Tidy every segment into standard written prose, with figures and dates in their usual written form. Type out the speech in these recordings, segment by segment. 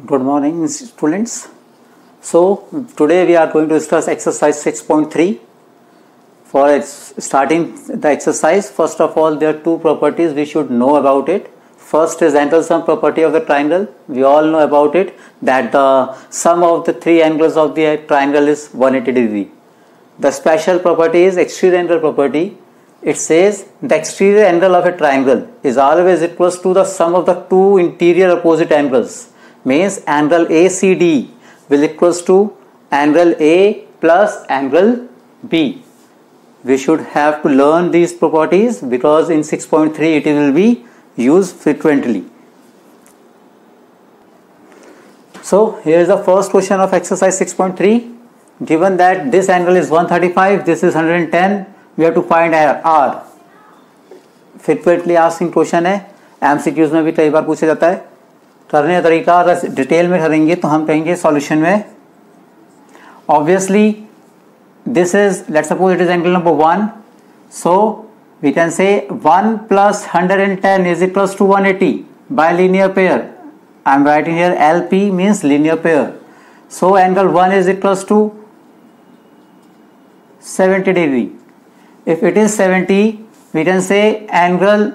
Good morning, students. So today we are going to discuss exercise 6.3. For starting the exercise, first of all, there are two properties we should know about it. First is angle sum property of the triangle. We all know about it, that the sum of the three angles of the triangle is 180 degree. The special property is exterior angle property. It says the exterior angle of a triangle is always equals to the sum of the two interior opposite angles. Means angle ACD will equals to angle A plus angle B. We should have to learn these properties because in 6.3 it will be used frequently. So here is the first question of exercise 6.3. Given that this angle is 135, this is 110, we have to find R. Frequently asking question है, MCQs में भी कई बार पूछा जाता है. करने का तरीका अगर डिटेल में करेंगे तो हम कहेंगे सॉल्यूशन में obviously this is, let's suppose it is angle number 1, so we can say 1 plus 110 is equals to 180 by linear pair. I am writing here LP means linear pair. So angle 1 is equals to 70 degree. If it is 70, we can say angle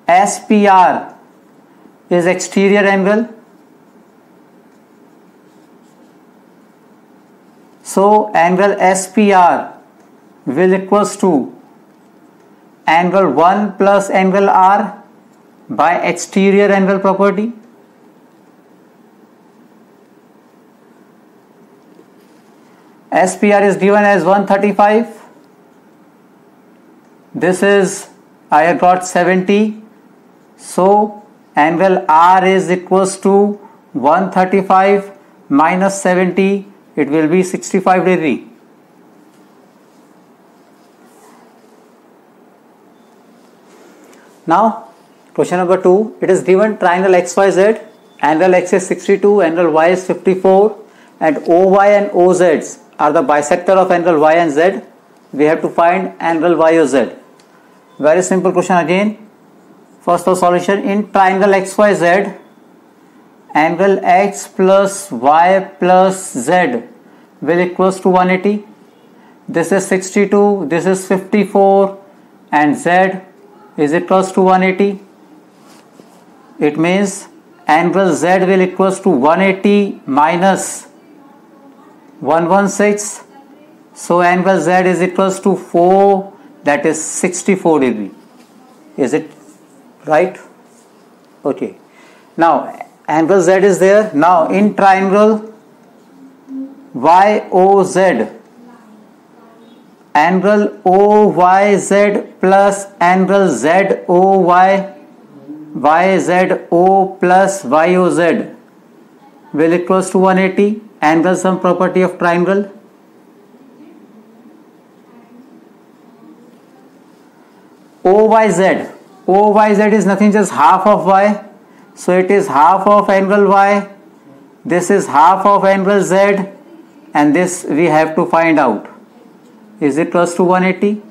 SPR is exterior angle. So angle SPR will equals to angle 1 plus angle R by exterior angle property. SPR is given as 135. This is, I have got 70. So angle R is equals to 135 minus 70. It will be 65 degree. Now question number 2. It is given triangle XYZ. Angle X is 62, angle Y is 54, and OY and OZ are the bisector of angle Y and Z. We have to find angle YOZ. Very simple question again. First the solution, in triangle XYZ, angle X plus Y plus Z will equals to 180. This is 62, this is 54, and Z is equals to 180. It means angle Z will equals to 180 minus 116. So angle Z is equals to 4, that is 64 degree. Is it right? Okay. Now angle Z is there. Now in triangle YOZ, angle OYZ plus angle ZOY, YZO plus YOZ will equals to 180. Angle sum property of triangle. OYZ is nothing, just half of Y. So it is half of angle Y. This is half of angle Z. And this we have to find out. Is it equals to 180?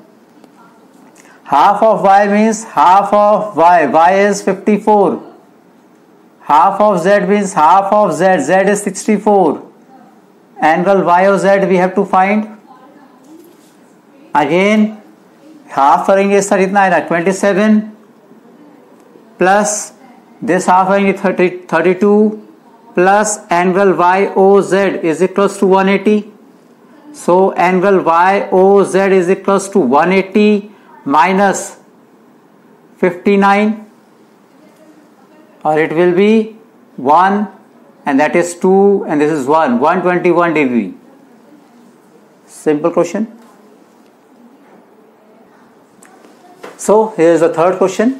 Half of Y means half of Y. Y is 54. Half of Z means half of Z. Z is 64. Angle YOZ we have to find. Again half करेंगे sir इतना आएगा 27 plus this half आएंगे 32 plus angle YOZ is equals to 180. So angle YOZ is equals to 180 minus 59 और it will be 1 and that is 2 and this is 121 degree. Simple question. So here is the third question.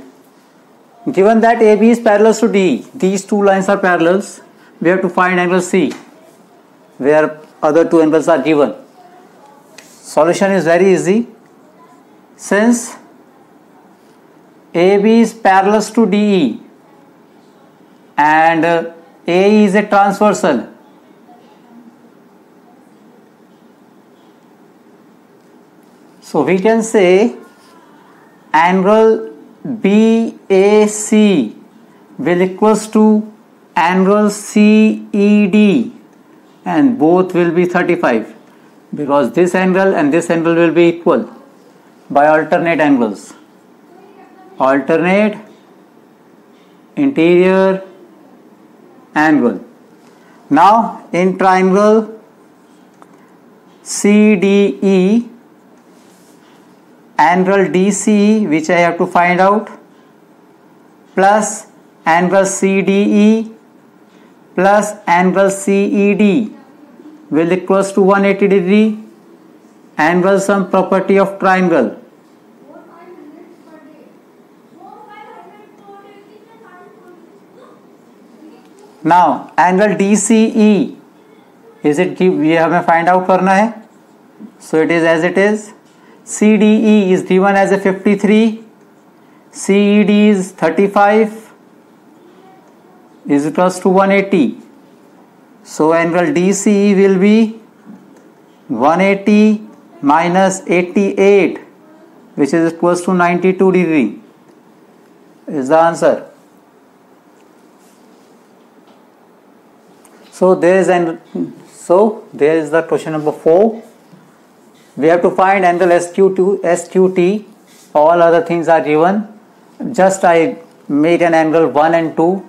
Given that AB is parallel to DE, these two lines are parallels, we have to find angle C where other two angles are given. Solution is very easy. Since AB is parallel to DE and AE is a transversal, so we can say angle BAC will equals to angle CED, and both will be 35 because this angle and this angle will be equal by alternate angles. Alternate interior angle. Now in triangle CDE, angle DCE, which I have to find out, plus angle CDE plus angle CED will equals to 180 degree. Angle sum property of triangle. Now angle DCE, is it, we have to find out करना है, so it is as it is. CDE is given as a 53, CED is 35, is equals to 180. So angle DCE will be 180 minus 88, which is equals to 92 degree, is the answer. So there is the question number 4. We have to find angle SQT. All other things are given. Just I made an angle 1 and 2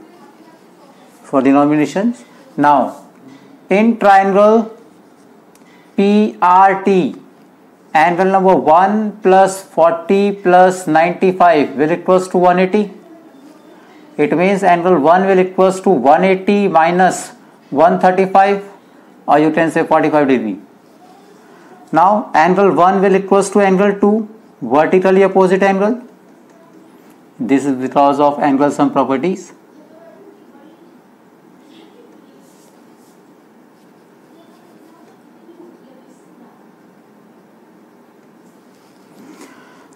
for denominations. Now in triangle PRT, angle number 1 plus 40 plus 95 will equals to 180. It means angle 1 will equals to 180 minus 135, or you can say 45 degree. Now angle 1 will equals to angle 2, vertically opposite angle. This is because of angle sum properties.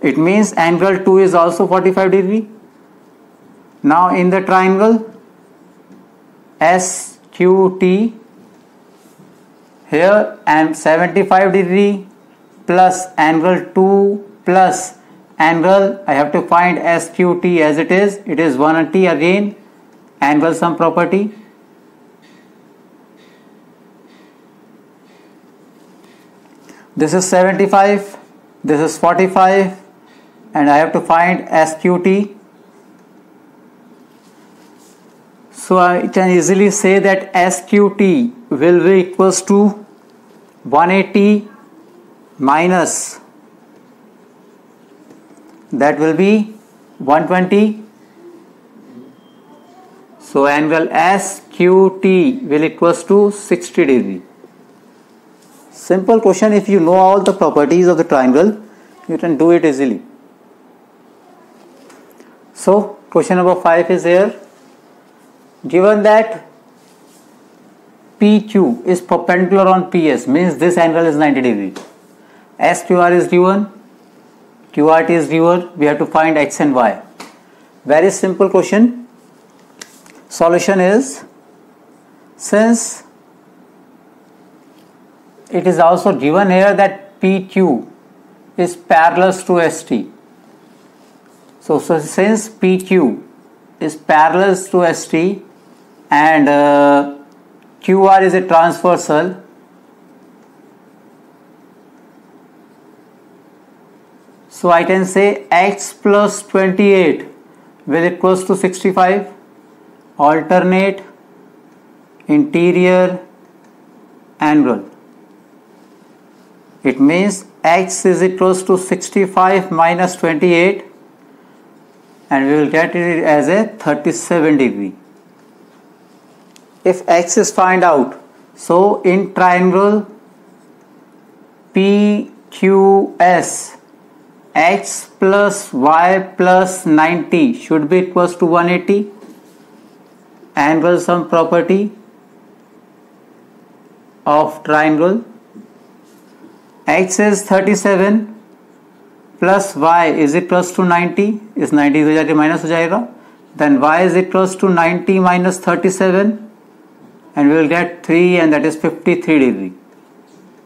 It means angle 2 is also 45 degree. Now in the triangle SQT, here and 75 degree plus angle 2 plus angle, I have to find SQT as it is 180 again, angle sum property. This is 75, this is 45, and I have to find SQT. So I can easily say that SQT will be equals to 180 minus, that will be 120. So angle SQT will equals to 60 degree. Simple question. If you know all the properties of the triangle, you can do it easily. So question number 5 is here. Given that PQ is perpendicular on PS, means this angle is 90 degree. SQR is given, QRT is given, we have to find X and Y. Very simple question. Solution is, since it is also given here that PQ is parallel to ST. So since PQ is parallel to ST and QR is a transversal, so I can say X plus 28 will equals to 65. Alternate interior angle. It means X is equals to 65 minus 28, and we will get it as a 37 degree. If X is found out, so in triangle PQS, X plus Y plus 90 should be equals to 180. Angle sum property of triangle. X is 37 plus Y is equals to 90, is 90 हो जाके minus हो जाएगा, then Y is equals to 90 minus 37, and we will get 3, and that is 53 degree.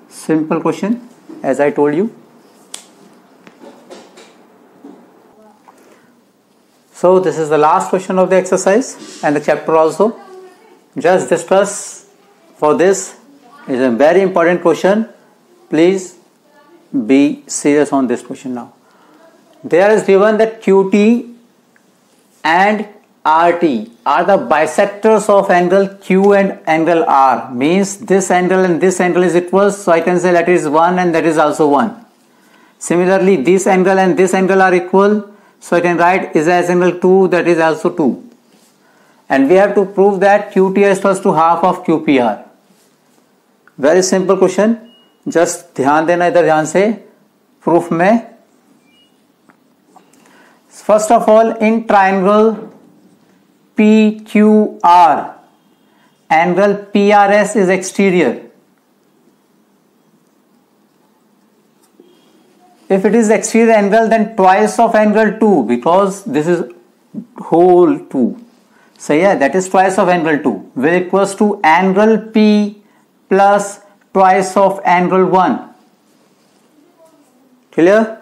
Simple question, as I told you. So this is the last question of the exercise and the chapter also. just discuss for this. Is a very important question. Please be serious on this question now. There is given that QT and RT are the bisectors of angle Q and angle R. Means this angle and this angle is equal. So I can say that is 1 and that is also 1. Similarly, this angle and this angle are equal. So I can write is as angle 2, that is also 2. And we have to prove that QT is equals to half of QPR. Very simple question. Just ध्यान देना इधर ध्यान से proof में. First of all, in triangle PQR, angle PRS is exterior. If it is exterior angle, then twice of angle 2, because this is whole 2. So yeah, that is twice of angle 2 will equals to angle P plus twice of angle 1. Clear?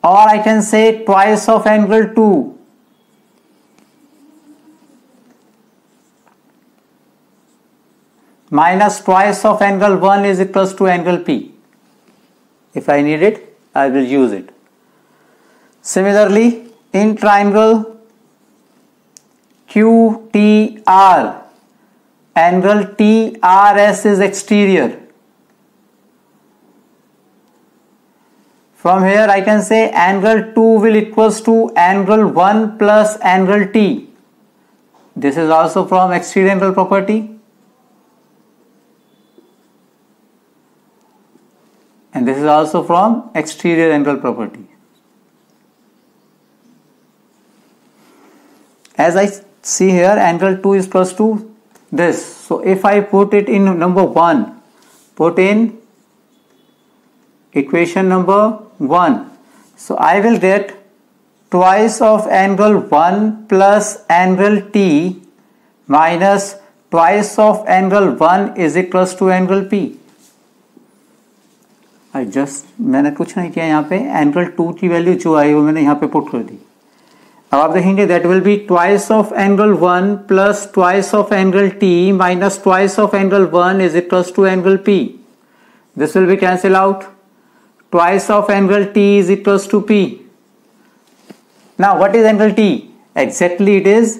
Or I can say twice of angle 2 minus twice of angle 1 is equals to angle P. If I need it, I will use it. Similarly, in triangle QTR, angle TRS is exterior. From here I can say angle 2 will equals to angle 1 plus angle T. This is also from exterior angle property. And this is also from exterior angle property. As I see here, angle 2 is equals to this. So if I put it in number 1, put in equation number 1. So I will get twice of angle 1 plus angle T minus twice of angle 1 is equals to angle P. मैंने कुछ नहीं किया यहाँ पे, angle 2 की value जो आई वो मैंने यहाँ पे पुट कर दी. अब आप देखेंगे that will be twice of angle 1 plus twice of angle T minus twice of angle 1 is equals to angle P. This will be cancel out. Twice of angle T is equals to P. Now what is angle T? Exactly it is,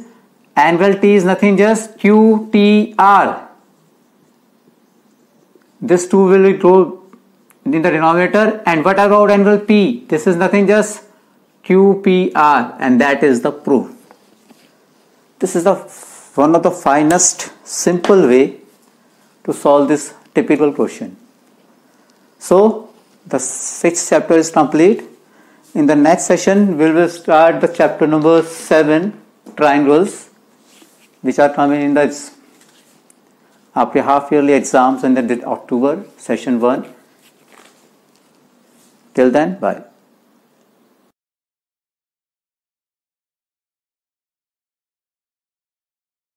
angle T is nothing just QTR. This 2 will go in the denominator. And what about angle P? This is nothing just QPR, and that is the proof. This is the one of the finest simple way to solve this typical question. So the 6th chapter is complete. In the next session we will start the chapter number 7, triangles, which are coming in the after half yearly exams in the October session 1. Till then, bye.